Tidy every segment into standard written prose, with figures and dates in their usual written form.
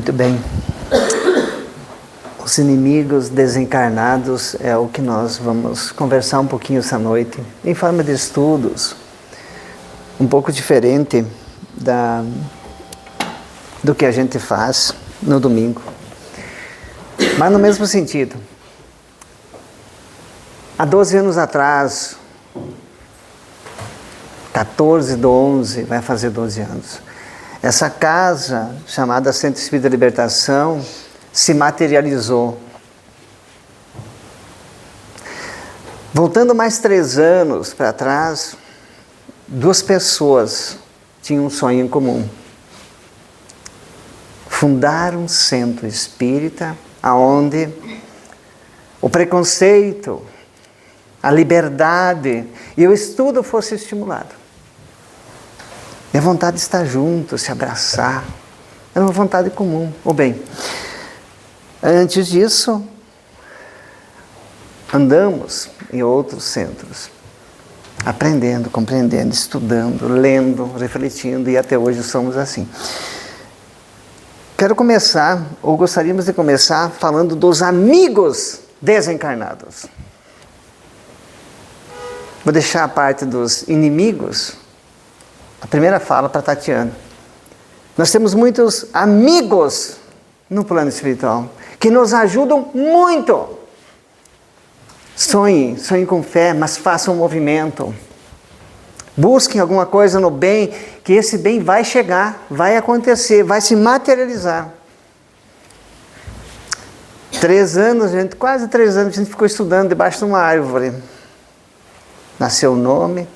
Muito bem. Os inimigos desencarnados é o que nós vamos conversar um pouquinho essa noite, em forma de estudos, um pouco diferente do que a gente faz no domingo. Mas no mesmo sentido. Há 12 anos atrás, 14/11, vai fazer 12 anos, essa casa, chamada Centro Espírita de Libertação, se materializou. Voltando mais 3 anos para trás, 2 pessoas tinham um sonho em comum. Fundar um centro espírita onde o preconceito, a liberdade e o estudo fosse estimulado. E a vontade de estar junto, se abraçar, era uma vontade comum. Ou bem, antes disso, andamos em outros centros, aprendendo, compreendendo, estudando, lendo, refletindo, e até hoje somos assim. Quero começar, ou gostaríamos de começar, falando dos amigos desencarnados. Vou deixar a parte dos inimigos, a primeira fala para Tatiana. Nós temos muitos amigos no plano espiritual, que nos ajudam muito. Sonhem com fé, mas façam um movimento. Busquem alguma coisa no bem, que esse bem vai chegar, vai acontecer, vai se materializar. 3 anos, quase 3 anos, a gente ficou estudando debaixo de uma árvore. Nasceu o nome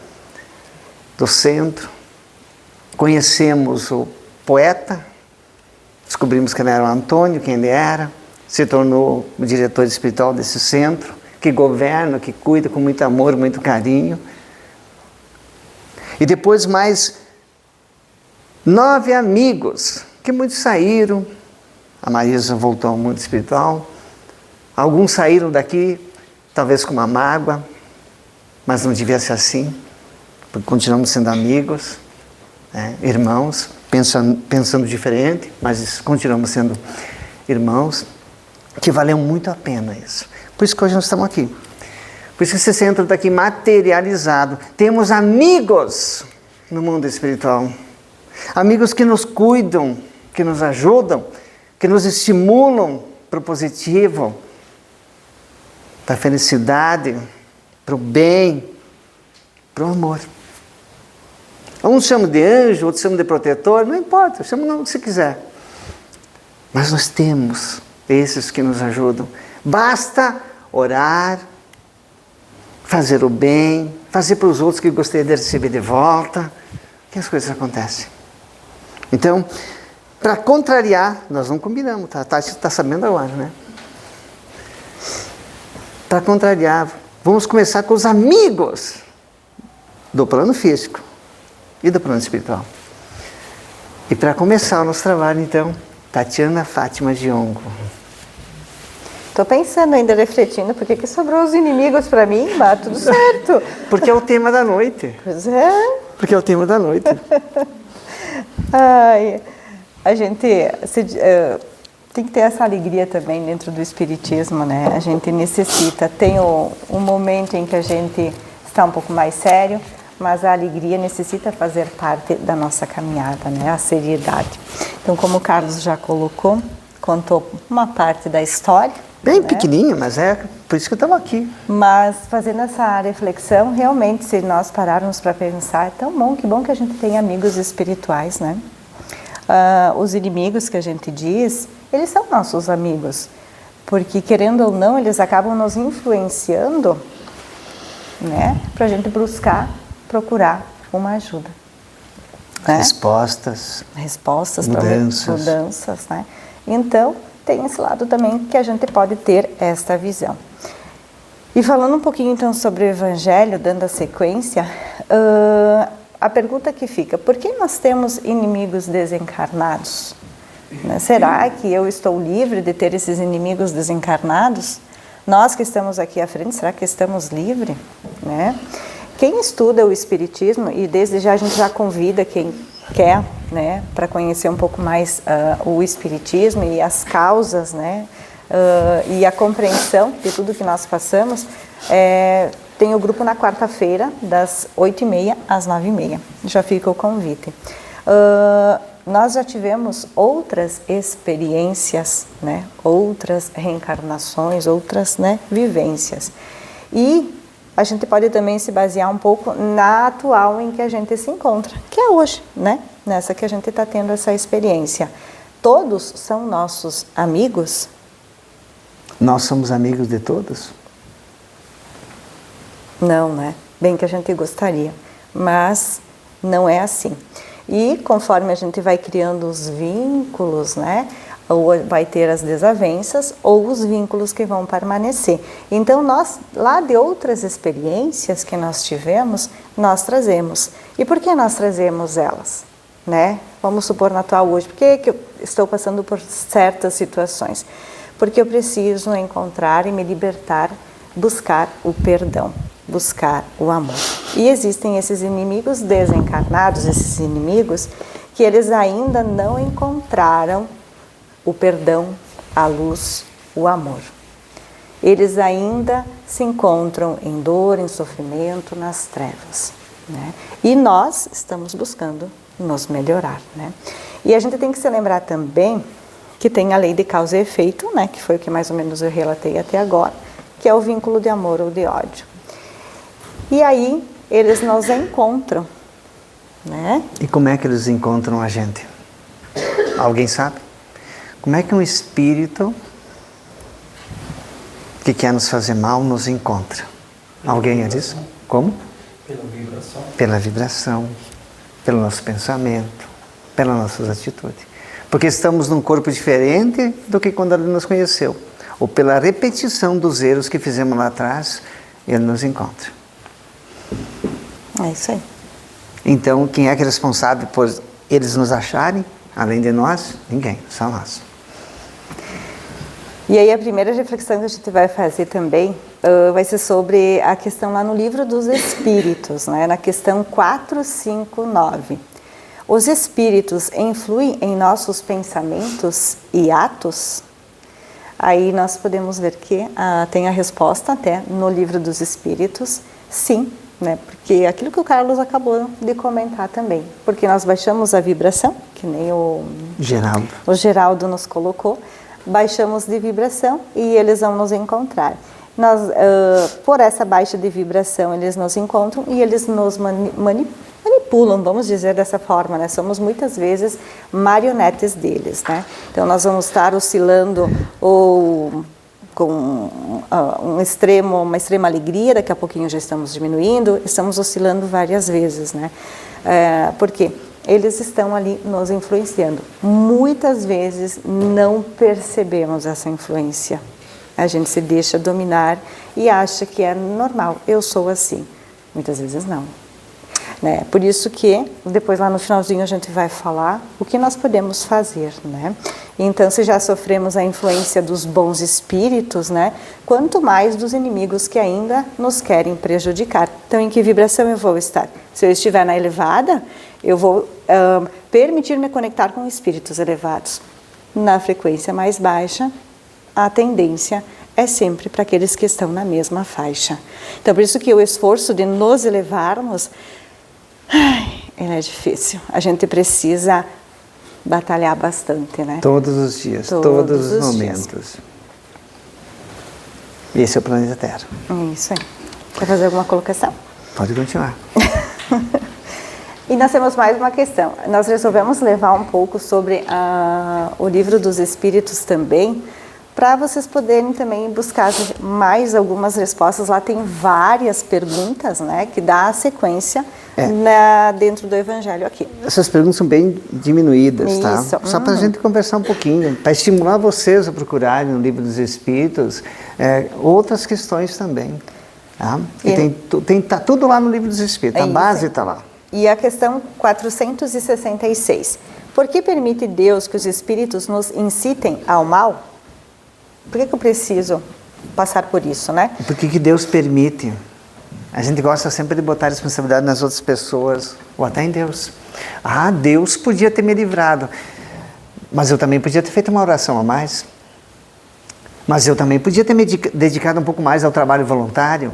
do centro, conhecemos o poeta, descobrimos que ele era o Antônio, quem ele era, se tornou o diretor espiritual desse centro, que governa, que cuida com muito amor, muito carinho. E depois mais 9 amigos, que muitos saíram. A Marisa voltou ao mundo espiritual. Alguns saíram daqui, talvez com uma mágoa, mas não devia ser assim, porque continuamos sendo amigos, né? Irmãos, pensando diferente, mas continuamos sendo irmãos, que valeu muito a pena isso. Por isso que hoje nós estamos aqui. Por isso que esse centro está aqui materializado. Temos amigos no mundo espiritual. Amigos que nos cuidam, que nos ajudam, que nos estimulam para o positivo, para a felicidade, para o bem, para o amor. Uns chamam de anjo, outros chamam de protetor, não importa, chama o que você quiser. Mas nós temos esses que nos ajudam. Basta orar, fazer o bem, fazer para os outros que gostaria de receber de volta, que as coisas acontecem. Então, para contrariar, nós não combinamos, tá? Tá sabendo agora, né? Para contrariar, vamos começar com os amigos do plano físico e do plano espiritual. E para começar o nosso trabalho, então, Tatiana Fátima Diongo. Estou pensando ainda, refletindo, por que sobrou os inimigos para mim? Mas tudo certo. Porque é o tema da noite. Pois é. Porque é o tema da noite. Ai, a gente tem que ter essa alegria também dentro do espiritismo, né? A gente necessita, tem um momento em que a gente está um pouco mais sério, mas a alegria necessita fazer parte da nossa caminhada, né? A seriedade. Então, como o Carlos já colocou, contou uma parte da história. Bem pequenininho, mas é por isso que estamos aqui. Mas fazendo essa reflexão, realmente, se nós pararmos para pensar, é tão bom, que bom que a gente tem amigos espirituais, né? Os inimigos que a gente diz, eles são nossos amigos, porque querendo ou não, eles acabam nos influenciando, né? Para a gente procurar uma ajuda. Né? Respostas, mudanças, né? Então, tem esse lado também que a gente pode ter esta visão. E falando um pouquinho então sobre o Evangelho, dando a sequência, a pergunta que fica, por que nós temos inimigos desencarnados? Né? Será que eu estou livre de ter esses inimigos desencarnados? Nós que estamos aqui à frente, será que estamos livres? Né? Quem estuda o Espiritismo, e desde já a gente já convida quem quer, né, para conhecer um pouco mais o Espiritismo e as causas, né, e a compreensão de tudo que nós passamos, tem o grupo na quarta-feira, das 8h30 às 9h30. Já fica o convite. Nós já tivemos outras experiências, né, outras reencarnações, outras, né, vivências. E a gente pode também se basear um pouco na atual em que a gente se encontra, que é hoje, né? Nessa que a gente está tendo essa experiência. Todos são nossos amigos? Nós somos amigos de todos? Não, né? Bem que a gente gostaria, mas não é assim. E conforme a gente vai criando os vínculos, né? Ou vai ter as desavenças ou os vínculos que vão permanecer. Então, nós, lá de outras experiências que nós tivemos, nós trazemos. E por que nós trazemos elas? Né? Vamos supor na atual hoje, por que eu estou passando por certas situações? Porque eu preciso encontrar e me libertar, buscar o perdão, buscar o amor. E existem esses inimigos desencarnados, esses inimigos que eles ainda não encontraram o perdão, a luz, o amor. Eles ainda se encontram em dor, em sofrimento, nas trevas, né? E nós estamos buscando nos melhorar, né? E a gente tem que se lembrar também que tem a lei de causa e efeito, né? Que foi o que mais ou menos eu relatei até agora, que é o vínculo de amor ou de ódio. E aí eles nos encontram, né? E como é que eles encontram a gente? Alguém sabe? Como é que um espírito que quer nos fazer mal nos encontra? Alguém é disso? Como? Pela vibração. Pela vibração, pelo nosso pensamento, pelas nossas atitudes. Porque estamos num corpo diferente do que quando ele nos conheceu. Ou pela repetição dos erros que fizemos lá atrás, ele nos encontra. É isso aí. Então, quem é que é responsável por eles nos acharem? Além de nós? Ninguém, só nós. E aí a primeira reflexão que a gente vai fazer também vai ser sobre a questão lá no Livro dos Espíritos, né? Na questão 459. Os espíritos influem em nossos pensamentos e atos? Aí nós podemos ver que tem a resposta até no Livro dos Espíritos, sim, né? Porque aquilo que o Carlos acabou de comentar também, porque nós baixamos a vibração, que nem o Geraldo nos colocou, baixamos de vibração e eles vão nos encontrar. Nós, por essa baixa de vibração, eles nos encontram e eles nos manipulam, vamos dizer dessa forma, né? Somos muitas vezes marionetes deles, né? Então nós vamos estar oscilando ou com uma extrema alegria, daqui a pouquinho já estamos diminuindo, estamos oscilando várias vezes, né? Porque eles estão ali nos influenciando. Muitas vezes não percebemos essa influência. A gente se deixa dominar e acha que é normal, eu sou assim. Muitas vezes não. Né? Por isso que depois lá no finalzinho a gente vai falar o que nós podemos fazer, né? Então, se já sofremos a influência dos bons espíritos, né? Quanto mais dos inimigos que ainda nos querem prejudicar. Então, em que vibração eu vou estar? Se eu estiver na elevada, eu vou permitir-me conectar com espíritos elevados. Na frequência mais baixa, a tendência é sempre para aqueles que estão na mesma faixa. Então, por isso que o esforço de nos elevarmos, ele é difícil. A gente precisa batalhar bastante, né? Todos os dias, todos os momentos. Esse é o planeta Terra. Isso aí. Quer fazer alguma colocação? Pode continuar. E nós temos mais uma questão. Nós resolvemos levar um pouco sobre o Livro dos Espíritos também, para vocês poderem também buscar mais algumas respostas. Lá tem várias perguntas, né, que dá a sequência dentro do Evangelho aqui. Essas perguntas são bem diminuídas, tá? Só para a gente conversar um pouquinho, para estimular vocês a procurarem no Livro dos Espíritos outras questões também. Tá? E tá tudo lá no Livro dos Espíritos, a base está lá. E a questão 466. Por que permite Deus que os espíritos nos incitem ao mal? Por que eu preciso passar por isso, né? Por que Deus permite? A gente gosta sempre de botar a responsabilidade nas outras pessoas. ou até em Deus. Ah, Deus podia ter me livrado, mas eu também podia ter feito uma oração a mais. Mas eu também podia ter me dedicado um pouco mais ao trabalho voluntário,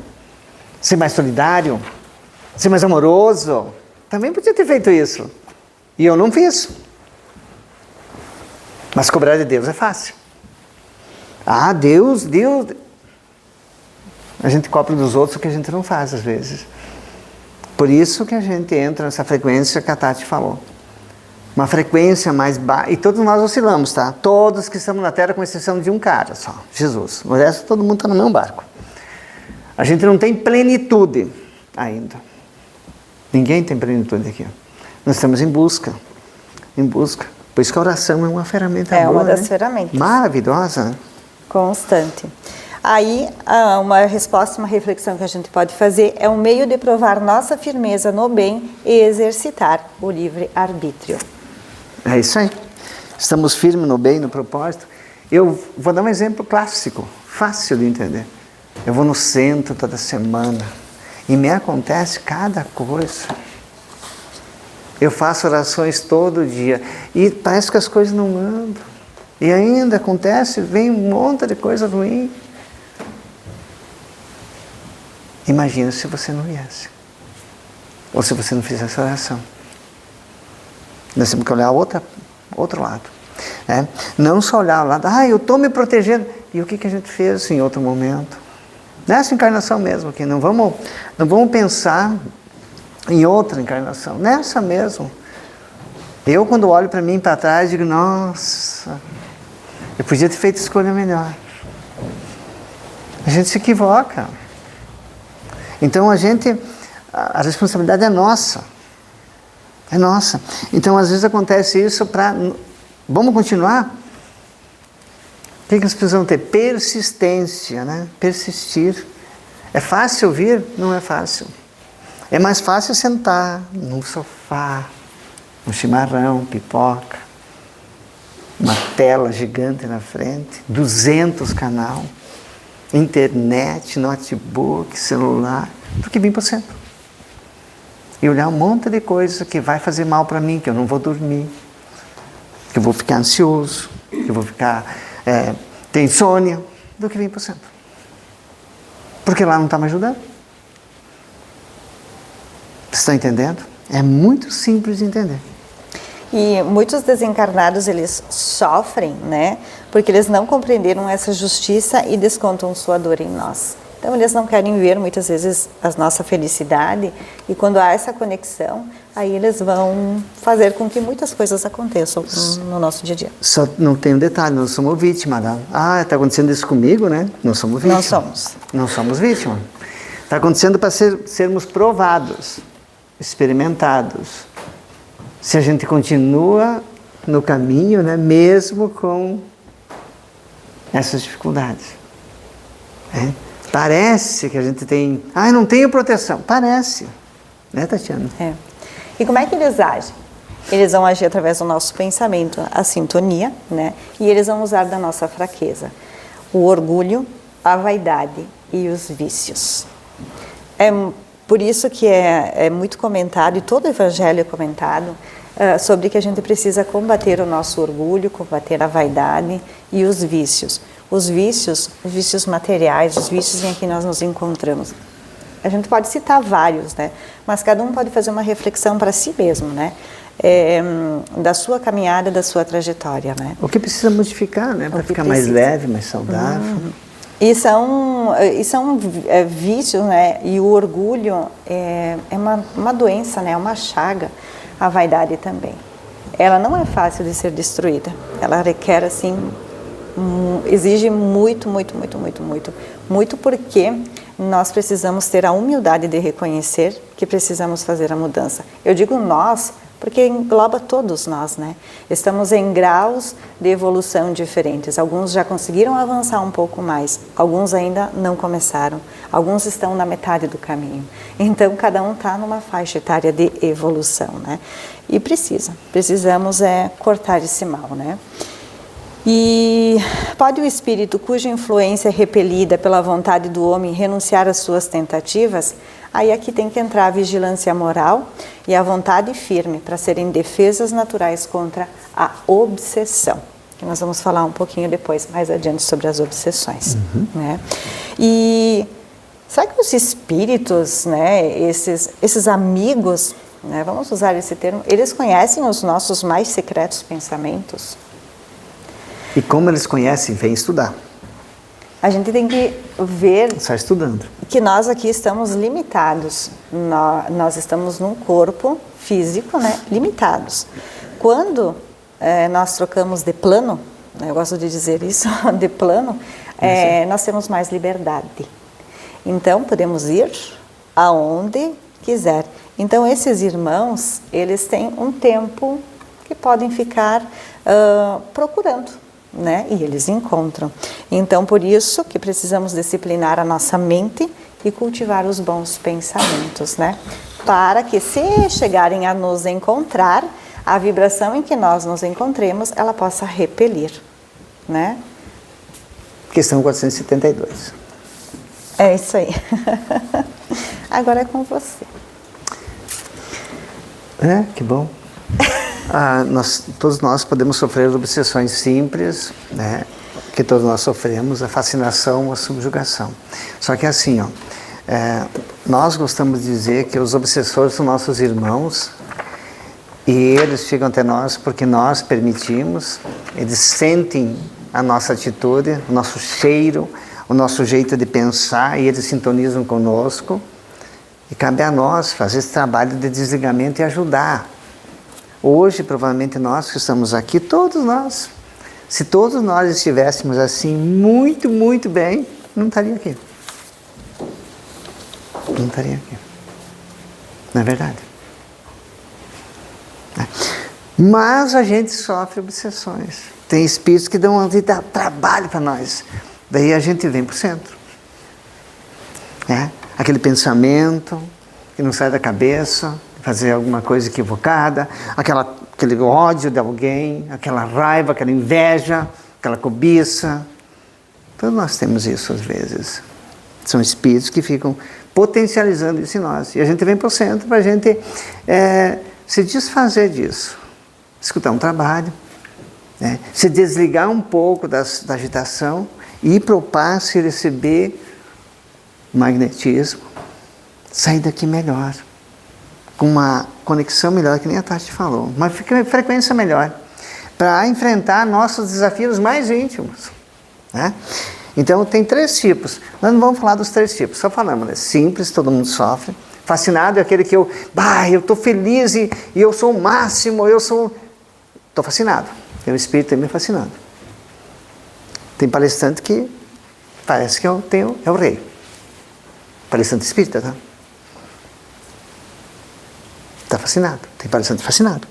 ser mais solidário, ser mais amoroso. Também podia ter feito isso. E eu não fiz. Mas cobrar de Deus é fácil. Ah, Deus. A gente cobra dos outros o que a gente não faz às vezes. Por isso que a gente entra nessa frequência que a Tati falou. Uma frequência mais baixa. E todos nós oscilamos, tá? Todos que estamos na Terra, com exceção de um cara só, Jesus. O resto, todo mundo está no mesmo barco. A gente não tem plenitude ainda. Ninguém tem plenitude aqui. Nós estamos em busca. Em busca. Por isso que a oração é uma ferramenta boa, uma das né? ferramentas. Maravilhosa, né? Constante. Aí, uma resposta, uma reflexão que a gente pode fazer é um meio de provar nossa firmeza no bem e exercitar o livre-arbítrio. É isso aí. Estamos firmes no bem, no propósito. Eu vou dar um exemplo clássico, fácil de entender. Eu vou no centro toda semana e me acontece cada coisa. Eu faço orações todo dia e parece que as coisas não andam. E ainda acontece, vem um monte de coisa ruim. Imagina se você não viesse. Ou se você não fizesse oração. Nós temos que olhar outro lado. Né? Não só olhar o lado, eu estou me protegendo. E o que a gente fez em outro momento? Nessa encarnação mesmo aqui. Não vamos pensar em outra encarnação. Nessa mesmo. Eu, quando olho para mim para trás, digo, nossa, eu podia ter feito escolha melhor. A gente se equivoca. Então a responsabilidade é nossa. É nossa. Então às vezes acontece isso vamos continuar? O que nós precisamos ter? Persistência, né? Persistir. É fácil ouvir? Não é fácil. É mais fácil sentar num sofá, um chimarrão, pipoca, uma tela gigante na frente, 200 canal, internet, notebook, celular, do que vir para o centro. E olhar um monte de coisa que vai fazer mal para mim, que eu não vou dormir, que eu vou ficar ansioso, que eu vou ficar ter insônia, do que vir para o centro. Porque lá não está me ajudando. Vocês estão entendendo? É muito simples de entender. E muitos desencarnados, eles sofrem, né? Porque eles não compreenderam essa justiça e descontam sua dor em nós. Então, eles não querem ver, muitas vezes, a nossa felicidade. E quando há essa conexão, aí eles vão fazer com que muitas coisas aconteçam no nosso dia a dia. Só não tem um detalhe, nós somos vítima. Está acontecendo isso comigo, né? Não somos vítima. Não somos. Não somos vítima. Está acontecendo para sermos provados, experimentados. Se a gente continua no caminho, né, mesmo com essas dificuldades. Parece que a gente tem... não tenho proteção. Parece. Né, Tatiana? E como é que eles agem? Eles vão agir através do nosso pensamento, a sintonia, né? E eles vão usar da nossa fraqueza. O orgulho, a vaidade e os vícios. Por isso que é muito comentado, e todo o evangelho é comentado, sobre que a gente precisa combater o nosso orgulho, combater a vaidade e os vícios. Os vícios materiais, os vícios em que nós nos encontramos. A gente pode citar vários, né? Mas cada um pode fazer uma reflexão para si mesmo, né? Da sua caminhada, da sua trajetória, né? O que precisa modificar, né? Para ficar mais leve, mais saudável. E são vícios, né? E o orgulho é uma doença, né? É uma chaga. A vaidade também. Ela não é fácil de ser destruída. Ela requer, assim, exige muito porque nós precisamos ter a humildade de reconhecer que precisamos fazer a mudança. Eu digo nós, porque engloba todos nós, né? Estamos em graus de evolução diferentes. Alguns já conseguiram avançar um pouco mais, alguns ainda não começaram, alguns estão na metade do caminho. Então, cada um está numa faixa etária de evolução, né? E precisamos cortar esse mal, né? E pode o espírito cuja influência é repelida pela vontade do homem renunciar às suas tentativas? Aí aqui tem que entrar a vigilância moral e a vontade firme para serem defesas naturais contra a obsessão. Que nós vamos falar um pouquinho depois, mais adiante, sobre as obsessões. Né? E será que os espíritos, né, esses amigos, né, vamos usar esse termo, eles conhecem os nossos mais secretos pensamentos? E como eles conhecem, vem estudar. A gente tem que ver Está estudando. que nós aqui estamos limitados. Nós estamos num corpo físico, né, limitados. Quando nós trocamos de plano, eu gosto de dizer isso, de plano, nós temos mais liberdade. Então, podemos ir aonde quiser. Então, esses irmãos, eles têm um tempo que podem ficar procurando. Né? E eles encontram. Então, por isso que precisamos disciplinar a nossa mente e cultivar os bons pensamentos, né? Para que, se chegarem a nos encontrar, a vibração em que nós nos encontremos, ela possa repelir, né? Questão 472. É isso aí. Agora é com você. Que bom. Todos nós podemos sofrer obsessões simples, né, que todos nós sofremos, a fascinação, a subjugação. Só que assim, nós gostamos de dizer que os obsessores são nossos irmãos e eles chegam até nós porque nós permitimos, eles sentem a nossa atitude, o nosso cheiro, o nosso jeito de pensar e eles sintonizam conosco e cabe a nós fazer esse trabalho de desligamento e ajudar. Hoje, provavelmente nós que estamos aqui, todos nós, se todos nós estivéssemos assim, muito, muito bem, não estaria aqui. Não estaria aqui. Não é verdade? Mas a gente sofre obsessões. Tem espíritos que dão trabalho para nós. Daí a gente vem para o centro. Aquele pensamento que não sai da cabeça, fazer alguma coisa equivocada, aquele ódio de alguém, aquela raiva, aquela inveja, aquela cobiça. Todos nós temos isso às vezes. São espíritos que ficam potencializando isso em nós. E a gente vem para o centro para a gente se desfazer disso. Escutar um trabalho, se desligar um pouco da agitação e ir para o passe e receber magnetismo. Sair daqui melhor. Com uma conexão melhor, que nem a Tati falou, uma frequência melhor, para enfrentar nossos desafios mais íntimos. Né? Então, tem 3 tipos. Nós não vamos falar dos 3 tipos, só falamos, né? Simples, todo mundo sofre. Fascinado é aquele que eu estou feliz e eu sou o máximo, estou fascinado. Tem um espírito me fascinando. Tem palestrante que parece que é o rei. Palestrante espírita, tá? Está fascinado. Tem palestrante fascinado.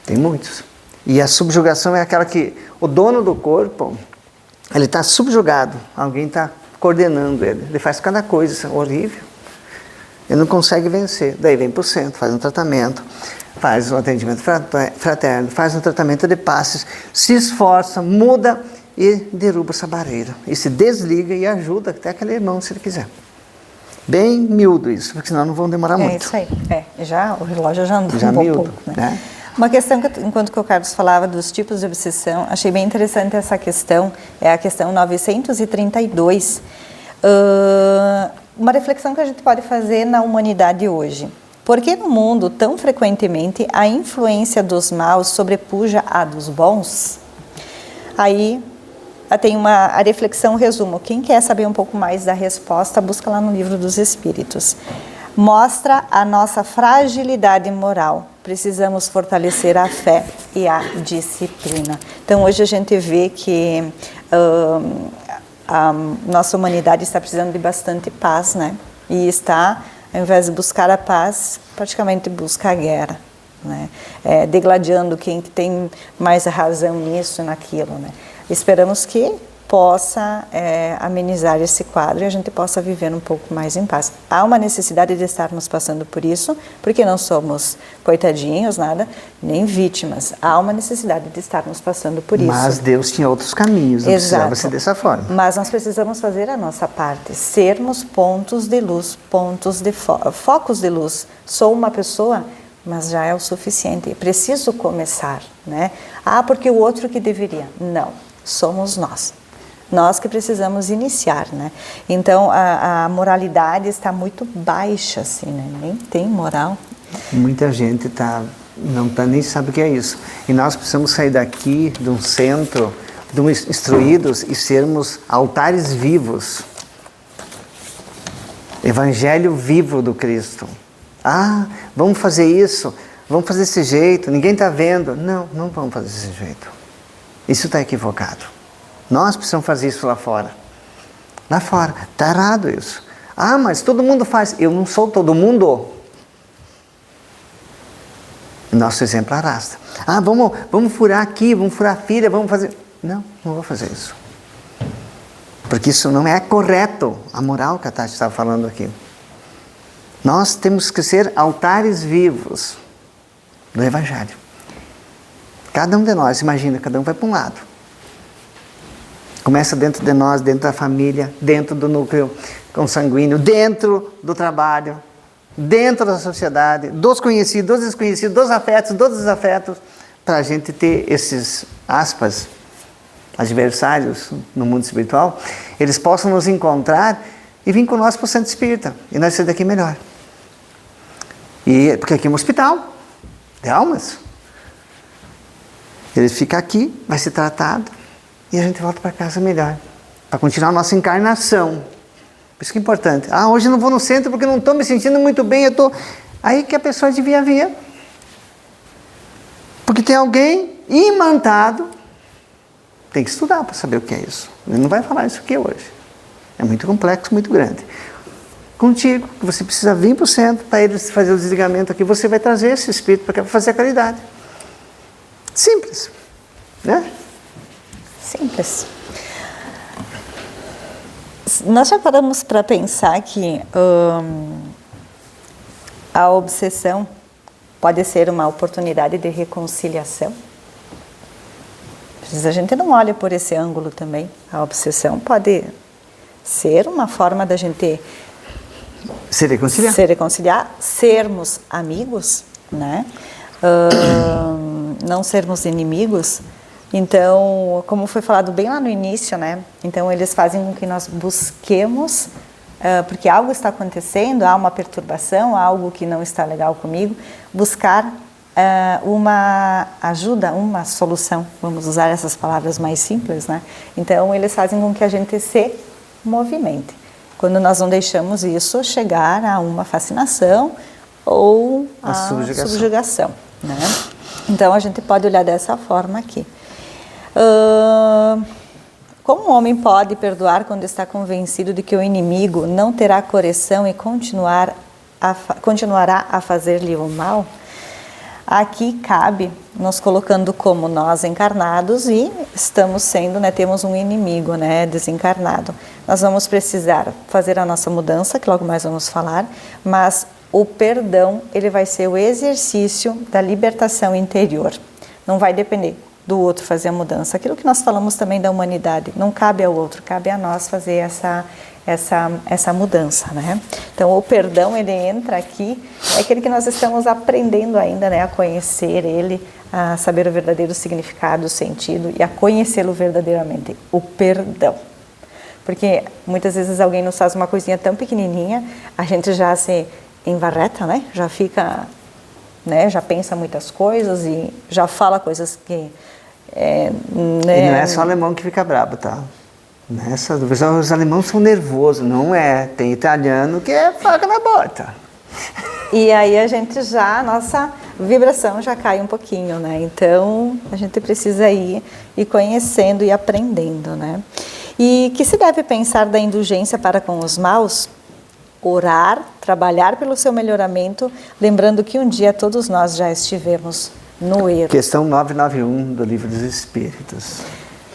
Tem muitos. E a subjugação é aquela que o dono do corpo, ele está subjugado. Alguém está coordenando ele. Ele faz cada coisa horrível. Ele não consegue vencer. Daí vem para o centro, faz um tratamento, faz um atendimento fraterno, faz um tratamento de passes, se esforça, muda e derruba essa barreira. E se desliga e ajuda até aquele irmão, se ele quiser. Bem miúdo isso, porque senão não vão demorar muito. É isso aí. Já, o relógio já andou já um miúdo, pouco. Né? Uma questão, enquanto que o Carlos falava dos tipos de obsessão, achei bem interessante essa questão, é a questão 932. Uma reflexão que a gente pode fazer na humanidade hoje. Por que no mundo, tão frequentemente, a influência dos maus sobrepuja a dos bons? Aí tem a reflexão, resumo. Quem quer saber um pouco mais da resposta, busca lá no Livro dos Espíritos. Mostra a nossa fragilidade moral. Precisamos fortalecer a fé e a disciplina. Então, hoje a gente vê que a nossa humanidade está precisando de bastante paz, né? E está, ao invés de buscar a paz, praticamente busca a guerra, né? Degladiando quem tem mais razão nisso e naquilo, né? Esperamos que possa amenizar esse quadro e a gente possa viver um pouco mais em paz. Há uma necessidade de estarmos passando por isso, porque não somos coitadinhos, nada, nem vítimas. Há uma necessidade de estarmos passando por isso. Mas Deus tinha outros caminhos, não precisava ser dessa forma. Mas nós precisamos fazer a nossa parte, sermos pontos de luz, pontos de focos de luz. Sou uma pessoa, mas já é o suficiente. Preciso começar, né? Ah, porque o outro que deveria. Não, somos nós. Nós que precisamos iniciar, né? Então, a moralidade está muito baixa, assim, né? Nem tem moral. Muita gente nem sabe o que é isso. E nós precisamos sair daqui, de um centro, instruídos e sermos altares vivos. Evangelho vivo do Cristo. Ah, vamos fazer isso, vamos fazer desse jeito, ninguém está vendo. Não, não vamos fazer desse jeito. Isso está equivocado. Nós precisamos fazer isso lá fora. Lá fora. Está errado isso. Ah, mas todo mundo faz. Eu não sou todo mundo. Nosso exemplo arrasta. Ah, vamos furar aqui, vamos furar a filha, vamos fazer... Não, não vou fazer isso. Porque isso não é correto. A moral que a Tati estava falando aqui. Nós temos que ser altares vivos do Evangelho. Cada um de nós, imagina, cada um vai para um lado. Começa dentro de nós, dentro da família, dentro do núcleo consanguíneo, dentro do trabalho, dentro da sociedade, dos conhecidos, dos desconhecidos, dos afetos, dos desafetos, para a gente ter esses, aspas, adversários no mundo espiritual, eles possam nos encontrar e vir conosco para o centro espírita, e nós sair daqui melhor. Porque aqui é um hospital de almas. Ele fica aqui, vai ser tratado, e a gente volta para casa melhor, para continuar a nossa encarnação. Por isso que é importante. Ah, hoje eu não vou no centro porque não estou me sentindo muito bem, eu estou... Aí que a pessoa devia vir. Porque tem alguém imantado, tem que estudar para saber o que é isso. Ele não vai falar isso aqui hoje. É muito complexo, muito grande. Contigo, que você precisa vir para o centro, para eles fazer o desligamento aqui, você vai trazer esse espírito para fazer a caridade. Simples, né? Simples. Nós já paramos para pensar que a obsessão pode ser uma oportunidade de reconciliação? A gente não olha por esse ângulo também. A obsessão pode ser uma forma da gente se reconciliar, sermos amigos, né? Não sermos inimigos. Então, como foi falado bem lá no início, né? Então, eles fazem com que nós busquemos, porque algo está acontecendo, há uma perturbação, há algo que não está legal comigo, buscar uma ajuda, uma solução. Vamos usar essas palavras mais simples, né? Então, eles fazem com que a gente se movimente. Quando nós não deixamos isso chegar a uma fascinação ou a subjugação, né? Então, a gente pode olhar dessa forma aqui. Como um homem pode perdoar quando está convencido de que o inimigo não terá correção e continuará a fazer-lhe o mal? Aqui cabe nos colocando como nós encarnados e estamos sendo, né, temos um inimigo, né, desencarnado. Nós vamos precisar fazer a nossa mudança, que logo mais vamos falar, mas o perdão, ele vai ser o exercício da libertação interior. Não vai depender do outro fazer a mudança. Aquilo que nós falamos também da humanidade, não cabe ao outro, cabe a nós fazer essa mudança, né? Então, o perdão, ele entra aqui, é aquele que nós estamos aprendendo ainda, né? A conhecer ele, a saber o verdadeiro significado, o sentido e a conhecê-lo verdadeiramente, o perdão. Porque muitas vezes alguém nos faz uma coisinha tão pequenininha, a gente já se envarreta, né? Já fica, né? Já pensa muitas coisas e já fala coisas que... né? E não é só alemão que fica brabo, tá? Os alemães são nervosos, não é? Tem italiano que é faca na bota. E aí a gente já, a nossa vibração já cai um pouquinho, né? Então, a gente precisa ir conhecendo e aprendendo, né? E que se deve pensar da indulgência para com os maus? Orar, trabalhar pelo seu melhoramento, lembrando que um dia todos nós já estivemos no erro. Questão 991 do Livro dos Espíritos.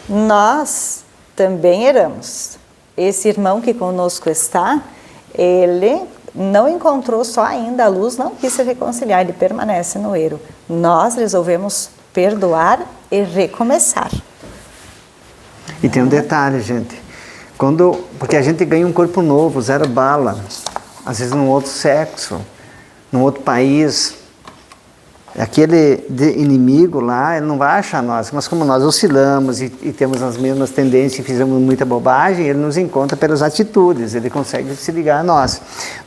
Nós também erramos. Esse irmão que conosco está, ele não encontrou só ainda a luz, não quis se reconciliar, ele permanece no erro. Nós resolvemos perdoar e recomeçar. E tem um detalhe, gente. Porque a gente ganha um corpo novo, zero bala. Às vezes num outro sexo, num outro país. Aquele inimigo lá, ele não vai achar nós. Mas como nós oscilamos e temos as mesmas tendências e fizemos muita bobagem, ele nos encontra pelas atitudes, ele consegue se ligar a nós.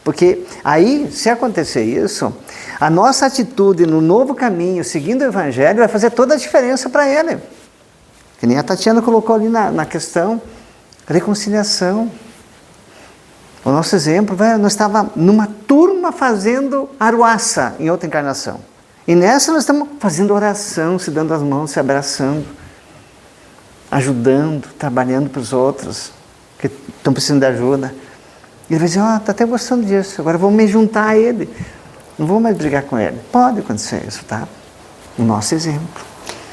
Porque aí, se acontecer isso, a nossa atitude no novo caminho, seguindo o Evangelho, vai fazer toda a diferença para ele. Que nem a Tatiana colocou ali na questão, reconciliação. O nosso exemplo, nós estávamos numa turma fazendo aruaça em outra encarnação. E nessa nós estamos fazendo oração, se dando as mãos, se abraçando, ajudando, trabalhando para os outros que estão precisando de ajuda. E ele vai dizer, está até gostando disso, agora vou me juntar a ele. Não vou mais brigar com ele. Pode acontecer isso, tá? O nosso exemplo.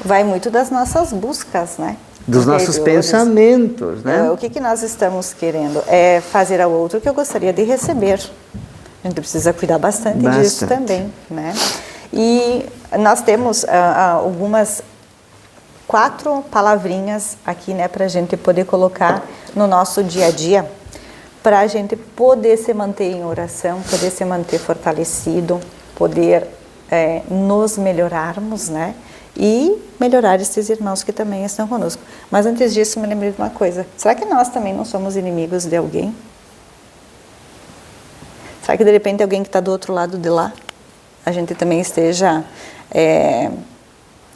Vai muito das nossas buscas, né? Dos nossos pensamentos, né? O que nós estamos querendo é fazer ao outro o que eu gostaria de receber. A gente precisa cuidar bastante disso também, né? E nós temos algumas 4 palavrinhas aqui, né, para a gente poder colocar no nosso dia a dia, para a gente poder se manter em oração, poder se manter fortalecido, poder nos melhorarmos, né? E melhorar esses irmãos que também estão conosco. Mas antes disso, me lembrei de uma coisa. Será que nós também não somos inimigos de alguém? Será que de repente alguém que está do outro lado de lá, a gente também esteja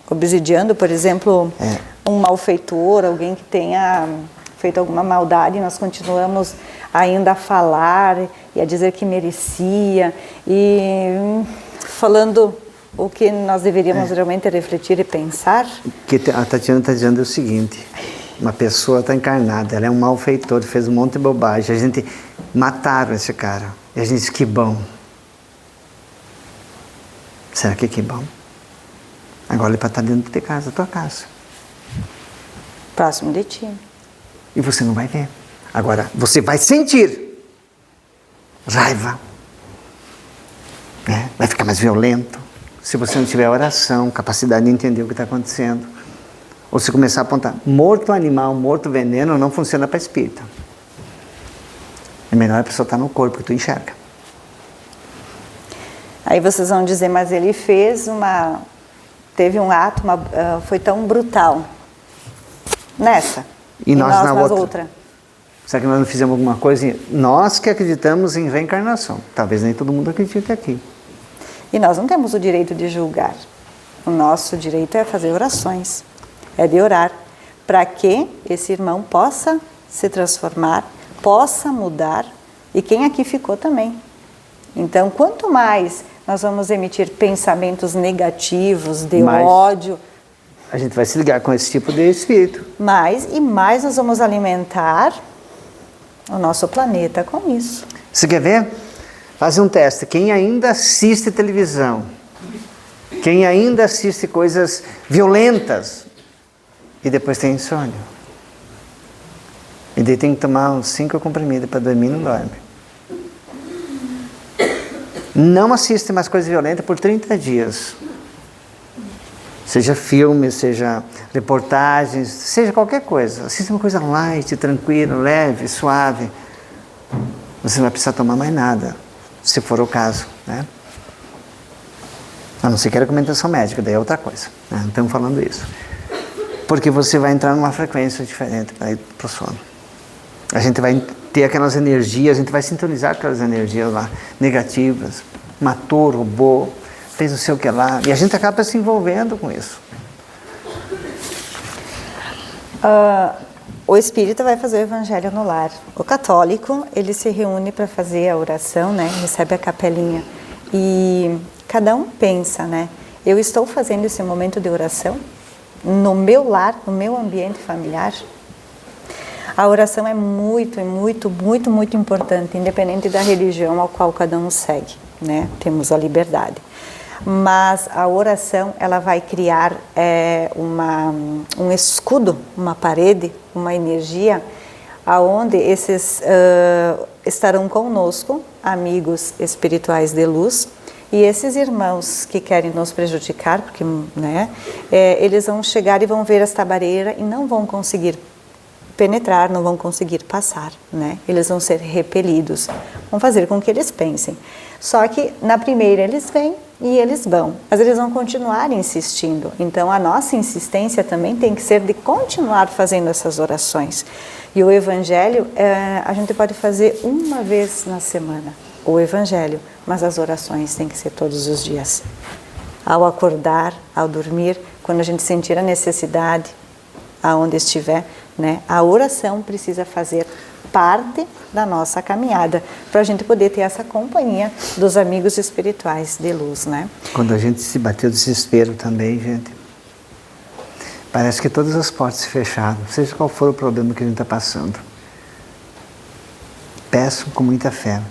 obsidiando, por exemplo, um malfeitor, alguém que tenha feito alguma maldade, nós continuamos ainda a falar e a dizer que merecia, e falando o que nós deveríamos realmente refletir e pensar? Que a Tatiana está dizendo o seguinte, uma pessoa está encarnada, ela é um malfeitor, fez um monte de bobagem, a gente mataram esse cara, e a gente diz, que bom. Será que bom? Agora ele para estar dentro de casa, da tua casa. Próximo de ti. E você não vai ver. Agora, você vai sentir raiva. Né? Vai ficar mais violento. Se você não tiver oração, capacidade de entender o que está acontecendo. Ou se começar a apontar, morto animal, morto veneno, não funciona para espírita. É melhor a pessoa estar no corpo que tu enxerga. Aí vocês vão dizer, mas ele teve um ato, foi tão brutal. Nessa. E nós na outra. Será que nós não fizemos alguma coisa? Nós que acreditamos em reencarnação. Talvez nem todo mundo acredite aqui. E nós não temos o direito de julgar. O nosso direito é fazer orações. É de orar. Para que esse irmão possa se transformar, possa mudar. E quem aqui ficou também. Então, quanto mais nós vamos emitir pensamentos negativos, de ódio, a gente vai se ligar com esse tipo de espírito. Mais nós vamos alimentar o nosso planeta com isso. Você quer ver? Faz um teste. Quem ainda assiste televisão, quem ainda assiste coisas violentas e depois tem insônia. E daí tem que tomar uns 5 comprimidos para dormir e não dorme. Não assiste mais coisa violenta por 30 dias. Seja filme, seja reportagens, seja qualquer coisa. Assista uma coisa light, tranquila, leve, suave. Você não vai precisar tomar mais nada, se for o caso, né? A não ser que a recomendação médica, daí é outra coisa, né? Não estamos falando isso. Porque você vai entrar numa frequência diferente para ir para o sono. A gente vai ter aquelas energias, a gente vai sintonizar aquelas energias lá, negativas. Matou, roubou, fez não sei o que lá. E a gente acaba se envolvendo com isso. O espírita vai fazer o evangelho no lar. O católico, ele se reúne para fazer a oração, né? Recebe a capelinha. E cada um pensa, né? Eu estou fazendo esse momento de oração no meu lar, no meu ambiente familiar. A oração é muito importante, independente da religião ao qual cada um segue, né? Temos a liberdade. Mas a oração, ela vai criar um escudo, uma parede uma energia aonde esses estarão conosco, amigos espirituais de luz, e esses irmãos que querem nos prejudicar, porque, né, eles vão chegar e vão ver esta barreira e não vão conseguir penetrar, não vão conseguir passar, né? Eles vão ser repelidos, vão fazer com que eles pensem. Só que na primeira eles vêm e eles vão, mas eles vão continuar insistindo. Então a nossa insistência também tem que ser de continuar fazendo essas orações. E o Evangelho, a gente pode fazer uma vez na semana, o Evangelho, mas as orações têm que ser todos os dias. Ao acordar, ao dormir, quando a gente sentir a necessidade, aonde estiver, né, a oração precisa fazer parte da nossa caminhada, para a gente poder ter essa companhia dos amigos espirituais de luz, né? Quando a gente se bateu o desespero também, gente, parece que todas as portas se fecharam, seja qual for o problema que a gente está passando. Peçam com muita fé.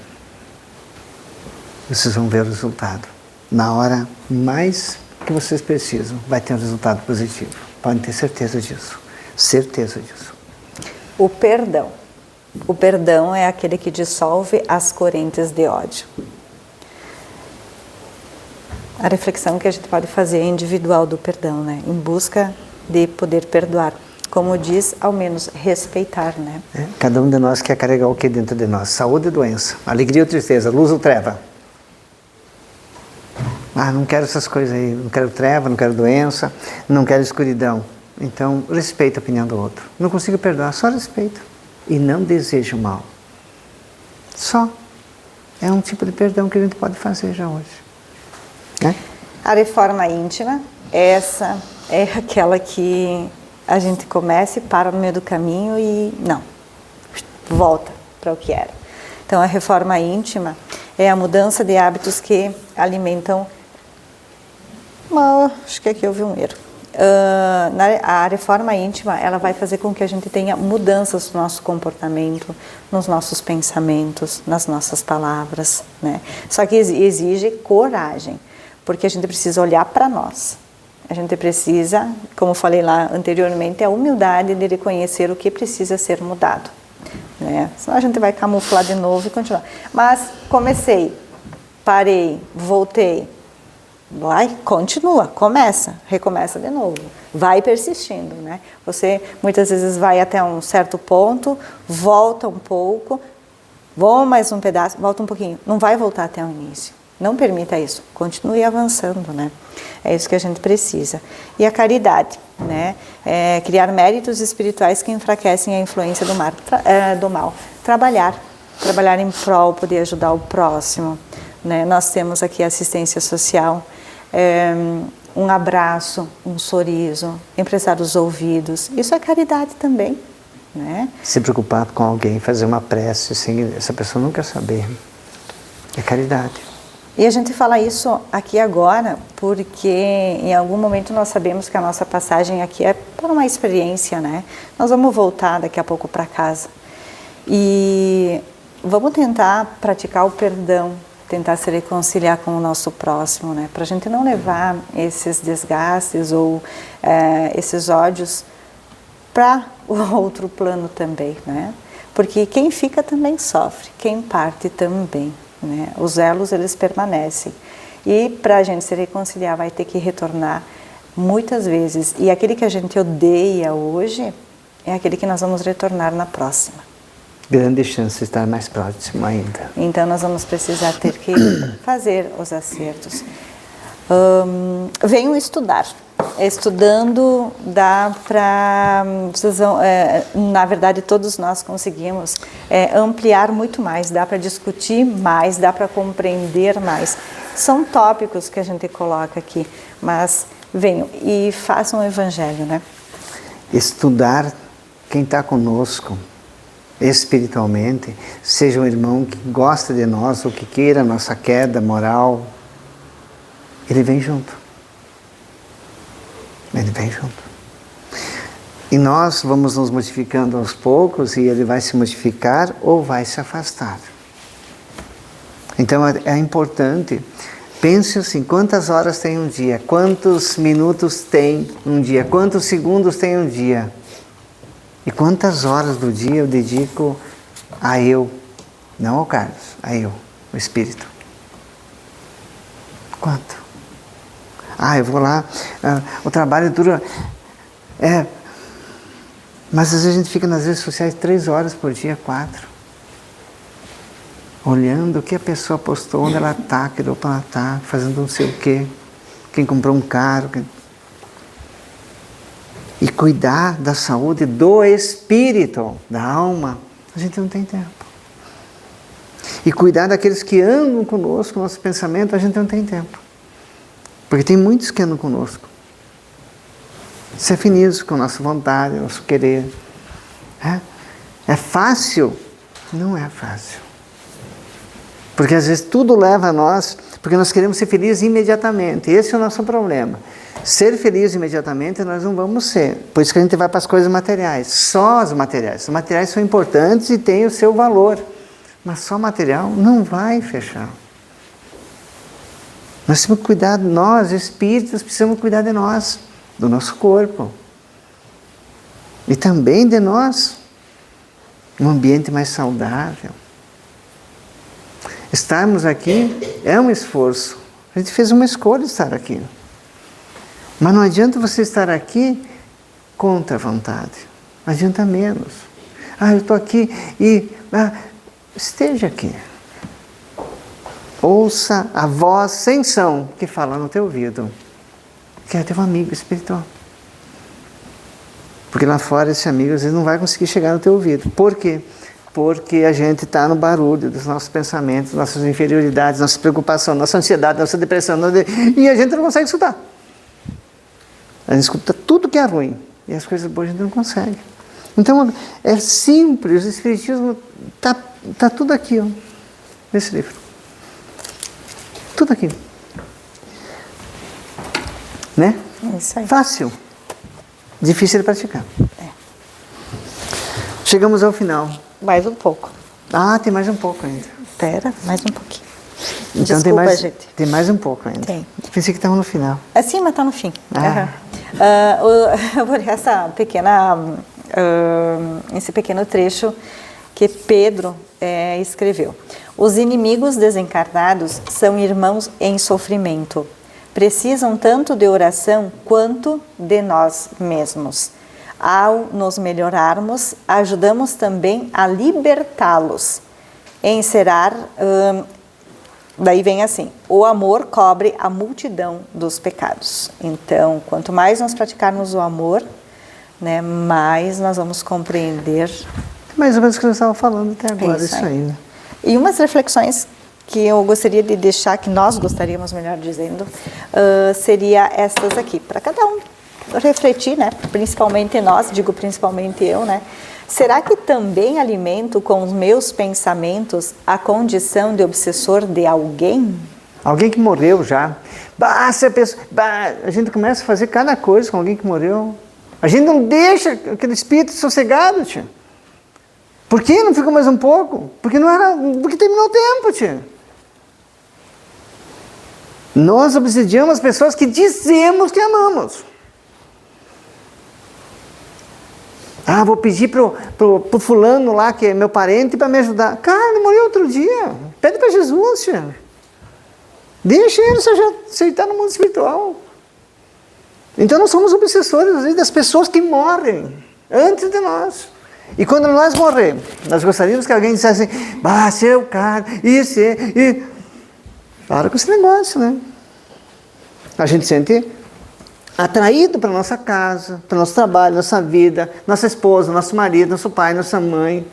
Vocês vão ver o resultado. Na hora mais que vocês precisam, vai ter um resultado positivo. Podem ter certeza disso. Certeza disso. O perdão. O perdão é aquele que dissolve as correntes de ódio. A reflexão que a gente pode fazer é individual do perdão, né? Em busca de poder perdoar. Como diz, ao menos respeitar, né? Cada um de nós quer carregar o que dentro de nós? Saúde ou doença? Alegria ou tristeza? Luz ou treva? Não quero essas coisas aí. Não quero treva, não quero doença, não quero escuridão. Então, respeita a opinião do outro. Não consigo perdoar, só respeita. E não deseja o mal. Só. É um tipo de perdão que a gente pode fazer já hoje. Né? A reforma íntima, essa é aquela que a gente começa e para no meio do caminho e não, volta para o que era. Então, a reforma íntima é a mudança de hábitos que alimentam... acho que aqui houve um erro. A reforma íntima, ela vai fazer com que a gente tenha mudanças no nosso comportamento, nos nossos pensamentos, nas nossas palavras, né? Só que exige coragem, porque a gente precisa olhar para nós. A gente precisa, como falei lá anteriormente, a humildade de reconhecer o que precisa ser mudado, né? Senão a gente vai camuflar de novo e continuar. Mas comecei, parei, voltei. Vai, continua, começa, recomeça de novo, vai persistindo, né? Você muitas vezes vai até um certo ponto, volta um pouco, voa mais um pedaço, volta um pouquinho, não vai voltar até o início. Não permita isso, continue avançando, né? É isso que a gente precisa. E a caridade, né? Criar méritos espirituais que enfraquecem a influência do mal. Trabalhar em prol, poder ajudar o próximo, né? Nós temos aqui assistência social, um abraço, um sorriso, emprestar os ouvidos. Isso é caridade também, né? Se preocupar com alguém, fazer uma prece, sem essa pessoa nunca saber. É caridade. E a gente fala isso aqui agora porque em algum momento nós sabemos que a nossa passagem aqui é para uma experiência, né? Nós vamos voltar daqui a pouco para casa. E vamos tentar praticar o perdão, tentar se reconciliar com o nosso próximo, né? Para a gente não levar esses desgastes ou esses ódios para o outro plano também, né? Porque quem fica também sofre, quem parte também, né? Os elos, eles permanecem. E para a gente se reconciliar vai ter que retornar muitas vezes. E aquele que a gente odeia hoje é aquele que nós vamos retornar na próxima. Grande chance de estar mais próximo ainda. Então nós vamos precisar ter que fazer os acertos. Venham estudar. Estudando dá para... na verdade todos nós conseguimos ampliar muito mais, dá para discutir mais, dá para compreender mais. São tópicos que a gente coloca aqui, mas venham e façam o Evangelho, né? Estudar quem está conosco espiritualmente, seja um irmão que gosta de nós ou que queira a nossa queda moral, ele vem junto. Ele vem junto. E nós vamos nos modificando aos poucos e ele vai se modificar ou vai se afastar. Então é importante, pense assim, quantas horas tem um dia, quantos minutos tem um dia, quantos segundos tem um dia. E quantas horas do dia eu dedico a eu, não ao Carlos, a eu, o Espírito? Quanto? Eu vou lá, o trabalho dura... Mas às vezes a gente fica nas redes sociais 3 horas por dia, 4. Olhando o que a pessoa postou, onde ela está, que roupa ela está, fazendo não sei o quê. Quem comprou um carro. E cuidar da saúde do espírito, da alma, a gente não tem tempo. E cuidar daqueles que andam conosco, nosso pensamento, a gente não tem tempo. Porque tem muitos que andam conosco. Se afinizam com a nossa vontade, nosso querer. É fácil? Não é fácil. Porque às vezes tudo leva a nós, porque nós queremos ser felizes imediatamente. Esse é o nosso problema. Ser feliz imediatamente nós não vamos ser. Por isso que a gente vai para as coisas materiais. Só as materiais. Os materiais são importantes e têm o seu valor. Mas só material não vai fechar. Nós temos que cuidar de nós, espíritos, precisamos cuidar de nós, do nosso corpo. E também de nós. Um ambiente mais saudável. Estarmos aqui é um esforço. A gente fez uma escolha de estar aqui. Mas não adianta você estar aqui contra a vontade. Adianta menos. Eu estou aqui e... esteja aqui. Ouça a voz sem som que fala no teu ouvido. Que é teu amigo espiritual. Porque lá fora esse amigo às vezes não vai conseguir chegar no teu ouvido. Por quê? Porque a gente está no barulho dos nossos pensamentos, nossas inferioridades, nossa preocupação, nossa ansiedade, nossa depressão, e a gente não consegue escutar. A gente escuta tudo que é ruim, e as coisas boas a gente não consegue. Então, é simples, o Espiritismo está tudo aqui, nesse livro. Tudo aqui. Né? É isso aí. Fácil. Difícil de praticar. Chegamos ao final. Mais um pouco. Tem mais um pouco ainda. Espera, mais um pouquinho. Então Desculpa, gente. Tem mais um pouco ainda. Tem. Pensei que estava no final. Sim, mas está no fim. Eu vou ler esse pequeno trecho que Pedro escreveu. Os inimigos desencarnados são irmãos em sofrimento. Precisam tanto de oração quanto de nós mesmos. Ao nos melhorarmos, ajudamos também a libertá-los. Encerar, daí vem assim, o amor cobre a multidão dos pecados. Então, quanto mais nós praticarmos o amor, né, mais nós vamos compreender. Mais ou menos o que eu estava falando até agora, isso aí. Né? E umas reflexões que eu gostaria de deixar, que nós gostaríamos, melhor dizendo, seria estas aqui, para cada um refletir, né? Principalmente nós, digo principalmente eu, né? Será que também alimento com os meus pensamentos a condição de obsessor de alguém? Alguém que morreu já. A gente começa a fazer cada coisa com alguém que morreu. A gente não deixa aquele espírito sossegado, tia. Por que não ficou mais um pouco? Porque terminou o tempo, tia. Nós obsidiamos as pessoas que dizemos que amamos. Vou pedir pro fulano lá, que é meu parente, para me ajudar. Cara, ele morreu outro dia. Pede para Jesus, tia. Deixa ele se ele está no mundo espiritual. Então nós somos obsessores, às vezes, das pessoas que morrem antes de nós. E quando nós morremos, nós gostaríamos que alguém dissesse assim, seu cara, isso, e... Para com esse negócio, né? A gente sente atraído para a nossa casa, para o nosso trabalho, nossa vida, nossa esposa, nosso marido, nosso pai, nossa mãe.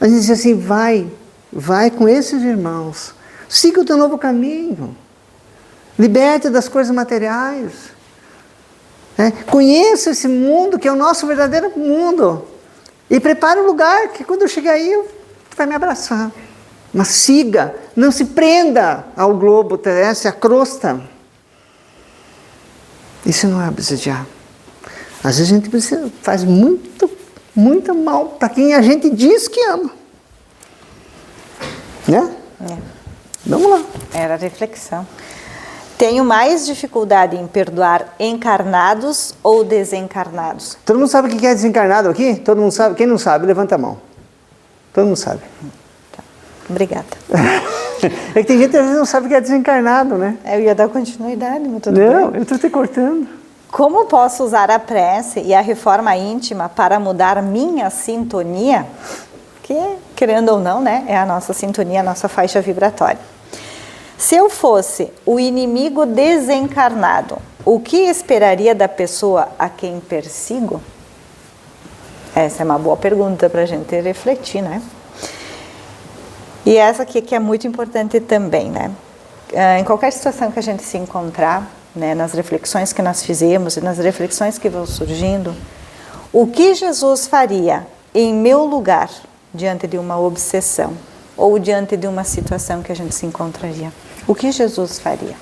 A gente diz assim, vai com esses irmãos. Siga o teu novo caminho. Liberte das coisas materiais. Conheça esse mundo que é o nosso verdadeiro mundo. E prepare um lugar que quando eu chegar aí, tu vai me abraçar. Mas siga, não se prenda ao globo terrestre, à crosta. Isso não é obsidiar. Às vezes a gente faz muito mal para quem a gente diz que ama. Né? Vamos lá. Era a reflexão. Tenho mais dificuldade em perdoar encarnados ou desencarnados? Todo mundo sabe o que é desencarnado aqui? Todo mundo sabe? Quem não sabe, levanta a mão. Todo mundo sabe. Tá. Obrigada. É que tem gente que às vezes não sabe o que é desencarnado, né? Eu ia dar continuidade, mas tudo Não, bem. eu estou te cortando. Como posso usar a prece e a reforma íntima para mudar minha sintonia? Que, querendo ou não, né, é a nossa sintonia, a nossa faixa vibratória. Se eu fosse o inimigo desencarnado, o que esperaria da pessoa a quem persigo? Essa é uma boa pergunta para a gente refletir, né? E essa aqui que é muito importante também, né? Em qualquer situação que a gente se encontrar, né, nas reflexões que nós fizemos e nas reflexões que vão surgindo, o que Jesus faria em meu lugar diante de uma obsessão ou diante de uma situação que a gente se encontraria? O que Jesus faria?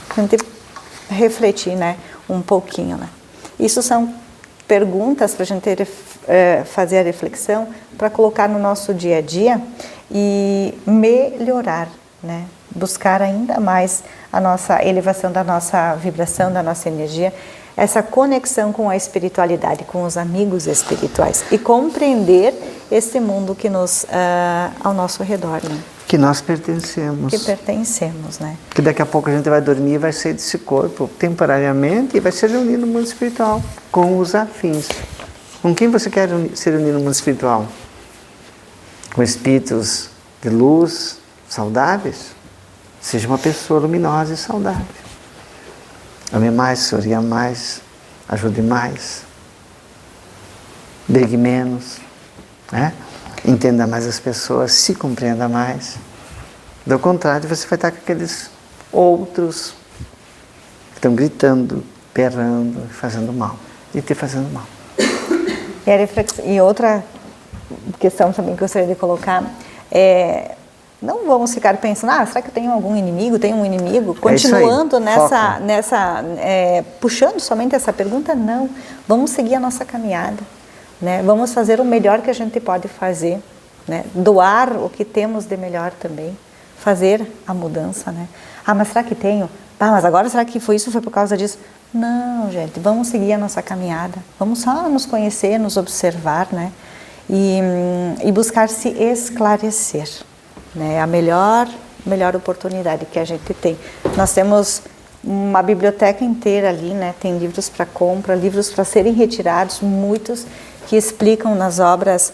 A gente refletir, né, um pouquinho, né? Isso são perguntas para a gente fazer a reflexão, para colocar no nosso dia a dia e melhorar, né? Buscar ainda mais a nossa elevação da nossa vibração, da nossa energia, essa conexão com a espiritualidade, com os amigos espirituais e compreender esse mundo que nos ao nosso redor, né? Que nós pertencemos. Que pertencemos, né? Que daqui a pouco a gente vai dormir e vai sair desse corpo temporariamente e vai ser reunido no mundo espiritual com os afins. Com quem você quer ser unido no mundo espiritual? Com espíritos de luz, saudáveis? Seja uma pessoa luminosa e saudável. Ame mais, sorria mais, ajude mais, brigue menos, né? Entenda mais as pessoas, se compreenda mais. Do contrário, você vai estar com aqueles outros que estão gritando, berrando, fazendo mal. E te fazendo mal. E outra questão também que eu gostaria de colocar é: não vamos ficar pensando, será que eu tenho algum inimigo, tenho um inimigo? Continuando puxando somente essa pergunta, não. Vamos seguir a nossa caminhada, né? Vamos fazer o melhor que a gente pode fazer, né? Doar o que temos de melhor também, fazer a mudança, né? Mas será que tenho? Mas agora será que foi por causa disso? Não, gente, vamos seguir a nossa caminhada, vamos só nos conhecer, nos observar, né? E buscar se esclarecer, né? A melhor oportunidade que a gente tem. Nós temos uma biblioteca inteira ali, né? Tem livros para compra, livros para serem retirados, muitos que explicam nas obras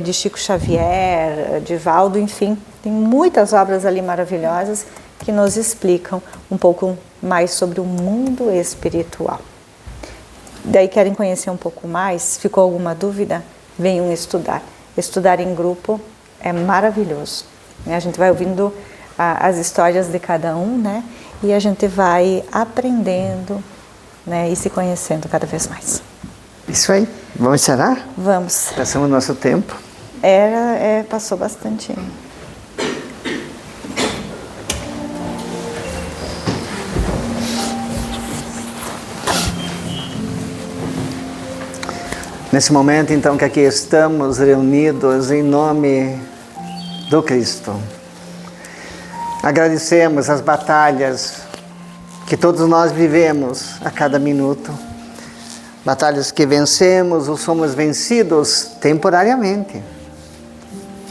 de Chico Xavier, de Valdo, enfim, tem muitas obras ali maravilhosas que nos explicam um pouco mais sobre o mundo espiritual. Daí querem conhecer um pouco mais? Ficou alguma dúvida? Venham estudar. Estudar em grupo é maravilhoso. A gente vai ouvindo as histórias de cada um, né? E a gente vai aprendendo, né? E se conhecendo cada vez mais. Isso aí. Vamos encerrar? Vamos. Passamos o nosso tempo. Passou bastante. Nesse momento, então, que aqui estamos reunidos em nome do Cristo, agradecemos as batalhas que todos nós vivemos a cada minuto, batalhas que vencemos ou somos vencidos temporariamente,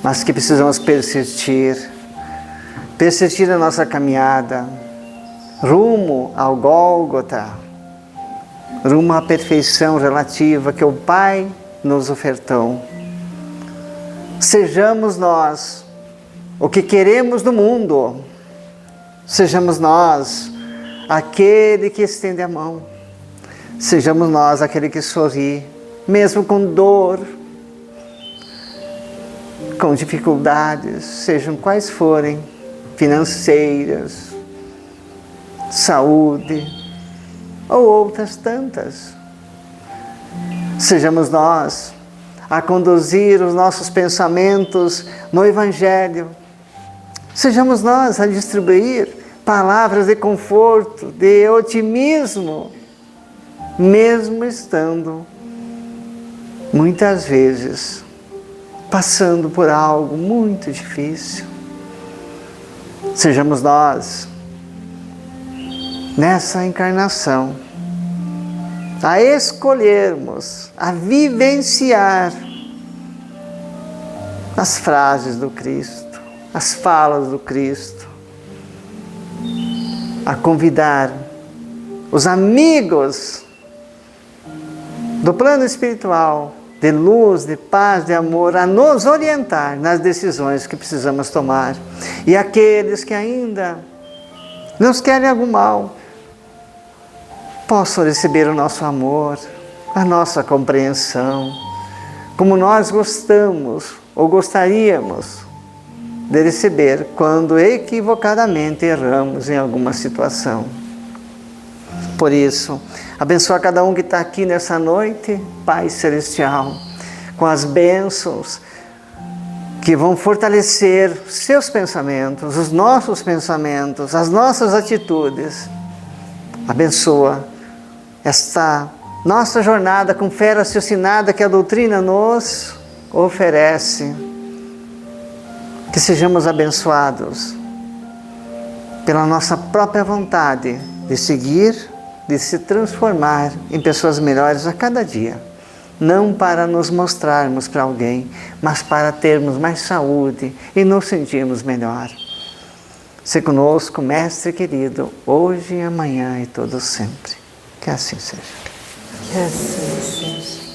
mas que precisamos persistir na nossa caminhada, rumo ao Gólgota, rumo à perfeição relativa que o Pai nos ofertou. Sejamos nós o que queremos no mundo, sejamos nós aquele que estende a mão, sejamos nós aquele que sorri, mesmo com dor, com dificuldades, sejam quais forem, financeiras, saúde, ou outras tantas. Sejamos nós a conduzir os nossos pensamentos no Evangelho. Sejamos nós a distribuir palavras de conforto, de otimismo, mesmo estando, muitas vezes, passando por algo muito difícil. Sejamos nós nessa encarnação, a escolhermos, a vivenciar as frases do Cristo, as falas do Cristo, a convidar os amigos do plano espiritual, de luz, de paz, de amor, a nos orientar nas decisões que precisamos tomar. E aqueles que ainda nos querem algum mal, possam receber o nosso amor, a nossa compreensão, como nós gostamos ou gostaríamos de receber quando equivocadamente erramos em alguma situação. Por isso, abençoa cada um que está aqui nessa noite, Pai Celestial, com as bênçãos que vão fortalecer seus pensamentos, os nossos pensamentos, as nossas atitudes. Abençoa esta nossa jornada com fé raciocinada que a doutrina nos oferece. Que sejamos abençoados pela nossa própria vontade de seguir, de se transformar em pessoas melhores a cada dia. Não para nos mostrarmos para alguém, mas para termos mais saúde e nos sentirmos melhor. Se conosco, Mestre querido, hoje, amanhã e todo sempre. Que assim seja. Que assim seja.